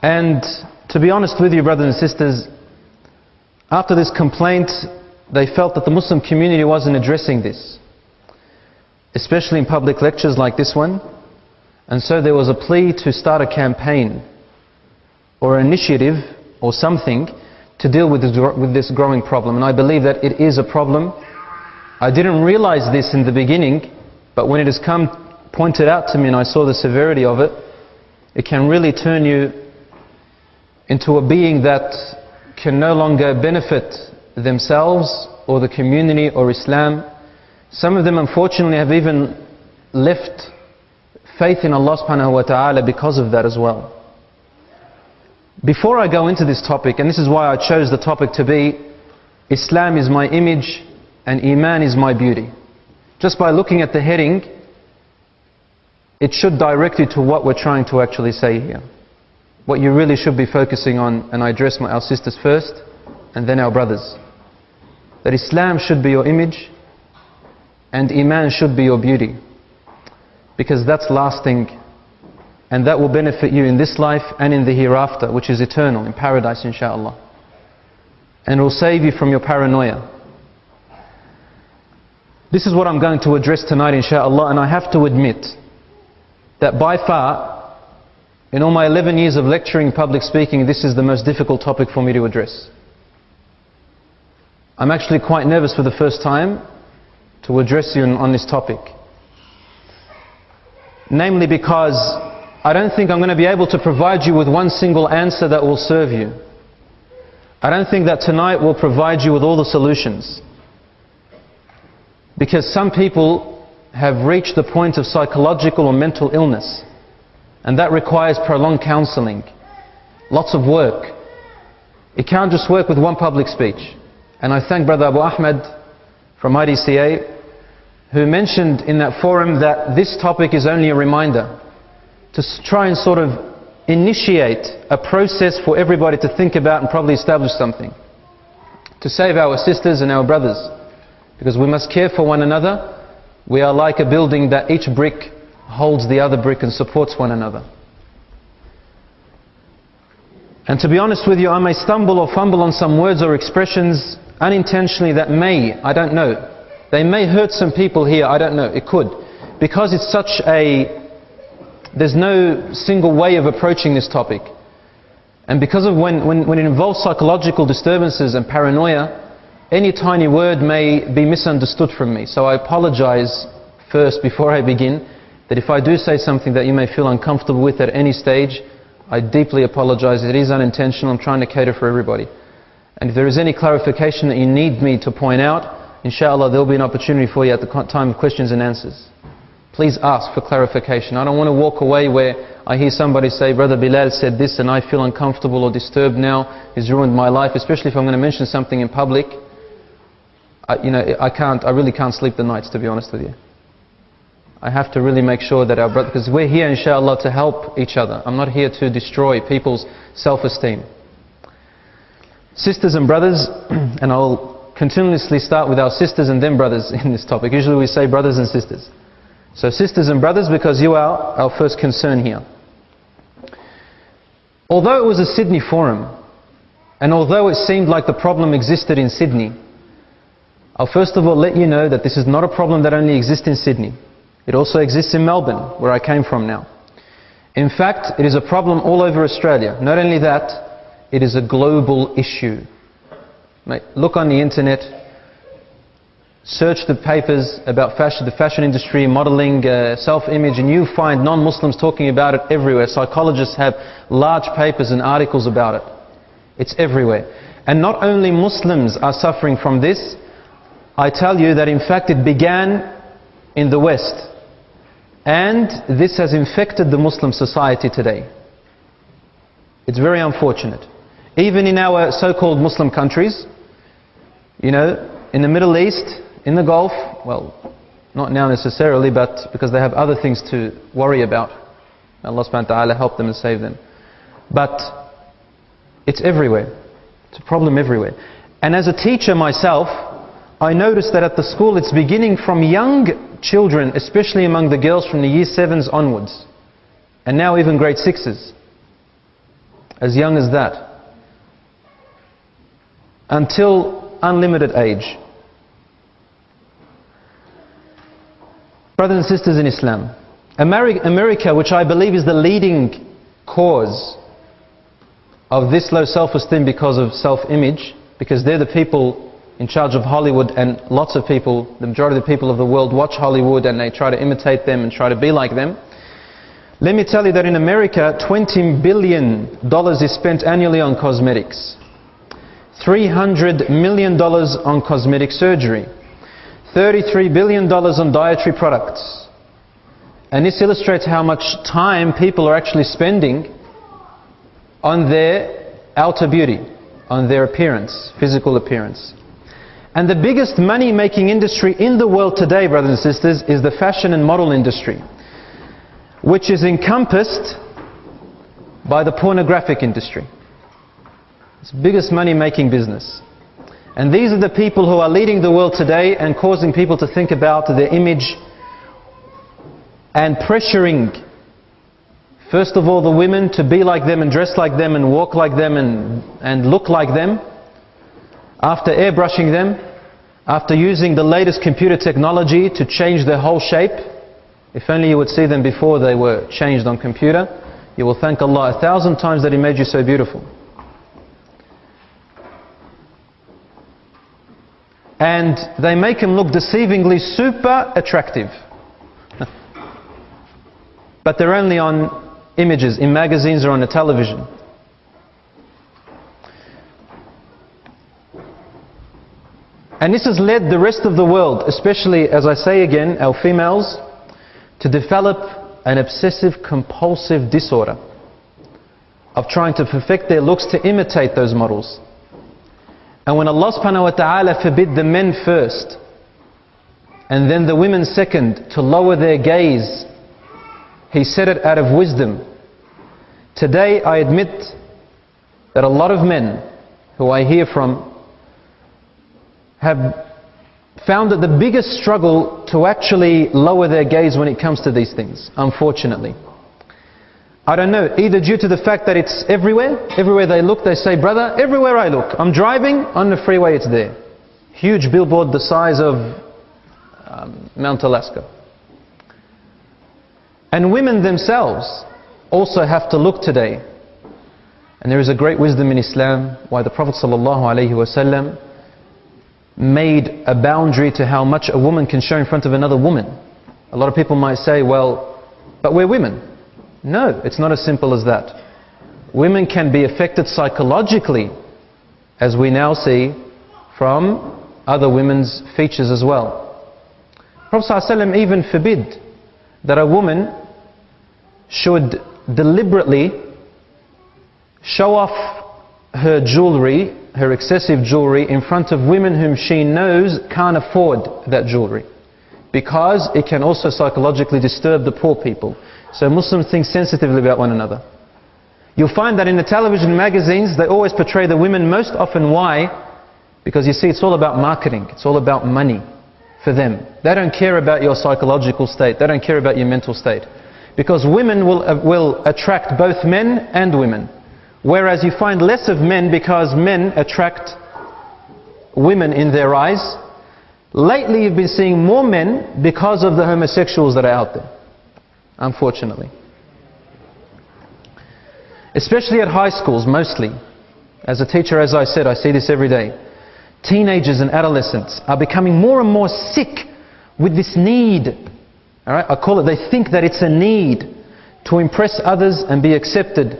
And to be honest with you, brothers and sisters, after this complaint, they felt that the Muslim community wasn't addressing this, especially in public lectures like this one. And so there was a plea to start a campaign or an initiative or something to deal with this growing problem. And I believe that it is a problem. I didn't realize this in the beginning, but when it has come pointed out to me and I saw the severity of it, it can really turn you into a being that can no longer benefit themselves or the community or Islam. Some of them unfortunately have even left faith in Allah subhanahu wa ta'ala because of that as well. Before I go into this topic, and this is why I chose the topic to be Islam is my image and Iman is my beauty. Just by looking at the heading, it should direct you to what we're trying to actually say here. What you really should be focusing on, and I address our sisters first and then our brothers. That Islam should be your image and Iman should be your beauty. Because that's lasting and that will benefit you in this life and in the hereafter, which is eternal, in paradise inshaAllah. And it will save you from your paranoia. This is what I'm going to address tonight inshaAllah, and I have to admit that by far, in all my 11 years of lecturing public speaking, this is the most difficult topic for me to address. I'm actually quite nervous for the first time to address you on this topic. Namely because I don't think I'm going to be able to provide you with one single answer that will serve you. I don't think that tonight will provide you with all the solutions. Because some people have reached the point of psychological or mental illness. And that requires prolonged counseling, lots of work. It can't just work with one public speech. And I thank Brother Abu Ahmed from IDCA, who mentioned in that forum that this topic is only a reminder to try and sort of initiate a process for everybody to think about and probably establish something to save our sisters and our brothers. Because we must care for one another. We are like a building that each brick holds the other brick and supports one another. And to be honest with you, I may stumble or fumble on some words or expressions unintentionally that may, I don't know, they may hurt some people here, I don't know, it could. Because it's such a, there's no single way of approaching this topic. And because of when it involves psychological disturbances and paranoia, any tiny word may be misunderstood from me. So I apologize first before I begin, that if I do say something that you may feel uncomfortable with at any stage, I deeply apologize. It is unintentional. I'm trying to cater for everybody. And if there is any clarification that you need me to point out, inshallah there will be an opportunity for you at the time of questions and answers. Please ask for clarification. I don't want to walk away where I hear somebody say, Brother Bilal said this and I feel uncomfortable or disturbed now, he's ruined my life, especially if I'm going to mention something in public. I really can't sleep the nights, to be honest with you. I have to really make sure that our brothers, because we're here inshallah to help each other. I'm not here to destroy people's self-esteem. Sisters and brothers, and I'll continuously start with our sisters and then brothers in this topic. Usually we say brothers and sisters. So sisters and brothers, because you are our first concern here. Although it was a Sydney forum, and although it seemed like the problem existed in Sydney, I'll first of all let you know that this is not a problem that only exists in Sydney. It also exists in Melbourne, where I came from now. In fact, it is a problem all over Australia. Not only that, it is a global issue. Mate, look on the internet, search the papers about fashion, the fashion industry, modeling, self-image, and you find non-Muslims talking about it everywhere. Psychologists have large papers and articles about it. It's everywhere. And not only Muslims are suffering from this, I tell you that in fact it began in the West. And this has infected the Muslim society today. It's very unfortunate. Even in our so-called Muslim countries, you know, in the Middle East, in the Gulf, well, not now necessarily, but because they have other things to worry about. Allah subhanahu wa ta'ala help them and save them. But it's everywhere. It's a problem everywhere. And as a teacher myself, I noticed that at the school it's beginning from young children, especially among the girls from the year 7s onwards, and now even grade 6s. as young as that, until unlimited age. Brothers and sisters in Islam, America, which I believe is the leading cause of this low self-esteem because of self-image, because they're the people in charge of Hollywood, and lots of people, the majority of the people of the world watch Hollywood and they try to imitate them and try to be like them. Let me tell you that in America, $20 billion is spent annually on cosmetics. $300 million on cosmetic surgery. $33 billion on dietary products. And this illustrates how much time people are actually spending on their outer beauty, on their appearance, physical appearance. And the biggest money-making industry in the world today, brothers and sisters, is the fashion and model industry, which is encompassed by the pornographic industry. It's the biggest money-making business. And these are the people who are leading the world today and causing people to think about their image and pressuring, first of all, the women to be like them and dress like them and walk like them and look like them. After airbrushing them, after using the latest computer technology to change their whole shape. If only you would see them before they were changed on computer, you will thank Allah 1,000 times that He made you so beautiful. And they make them look deceivingly super attractive. But they're only on images, in magazines or on the television. And this has led the rest of the world, especially, as I say again, our females, to develop an obsessive compulsive disorder of trying to perfect their looks to imitate those models. And when Allah subhanahu wa ta'ala forbid the men first and then the women second to lower their gaze, He said it out of wisdom. Today I admit that a lot of men who I hear from have found that the biggest struggle to actually lower their gaze when it comes to these things, unfortunately. I don't know, either due to the fact that it's everywhere they look, they say, brother, everywhere I look, I'm driving, on the freeway it's there. Huge billboard the size of Mount Alaska. And women themselves also have to look today. And there is a great wisdom in Islam why the Prophet ﷺ made a boundary to how much a woman can show in front of another woman. A lot of people might say, well, but we're women. No, it's not as simple as that. Women can be affected psychologically, as we now see from other women's features as well. Prophet ﷺ even forbid that a woman should deliberately show off her jewelry, her excessive jewelry, in front of women whom she knows can't afford that jewelry, because it can also psychologically disturb the poor people. So Muslims think sensitively about one another. You'll find that in the television magazines they always portray the women most often. Why? Because you see, it's all about marketing, it's all about money for them. They don't care about your psychological state, they don't care about your mental state, because women will attract both men and women. Whereas you find less of men, because men attract women in their eyes. Lately you've been seeing more men because of the homosexuals that are out there, unfortunately. Especially at high schools, mostly. As a teacher, as I said, I see this every day. Teenagers and adolescents are becoming more and more sick with this need. Alright, I call it, they think that it's a need to impress others and be accepted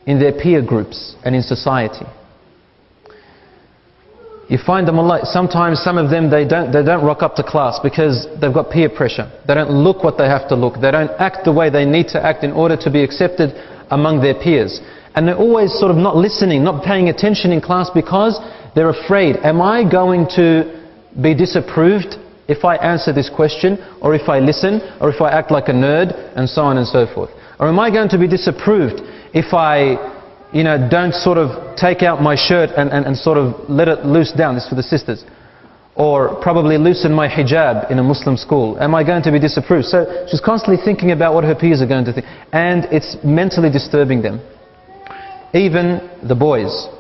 in their peer groups and in society. You find them sometimes some of them they don't rock up to class because they've got peer pressure. They don't look what they have to look. They don't act the way they need to act in order to be accepted among their peers. And they're always sort of not listening, not paying attention in class, because they're afraid. Am I going to be disapproved if I answer this question, or if I listen, or if I act like a nerd, and so on and so forth? Or am I going to be disapproved if I, don't sort of take out my shirt and sort of let it loose down? This is for the sisters. Or probably loosen my hijab in a Muslim school. Am I going to be disapproved? So she's constantly thinking about what her peers are going to think. And it's mentally disturbing them. even the boys.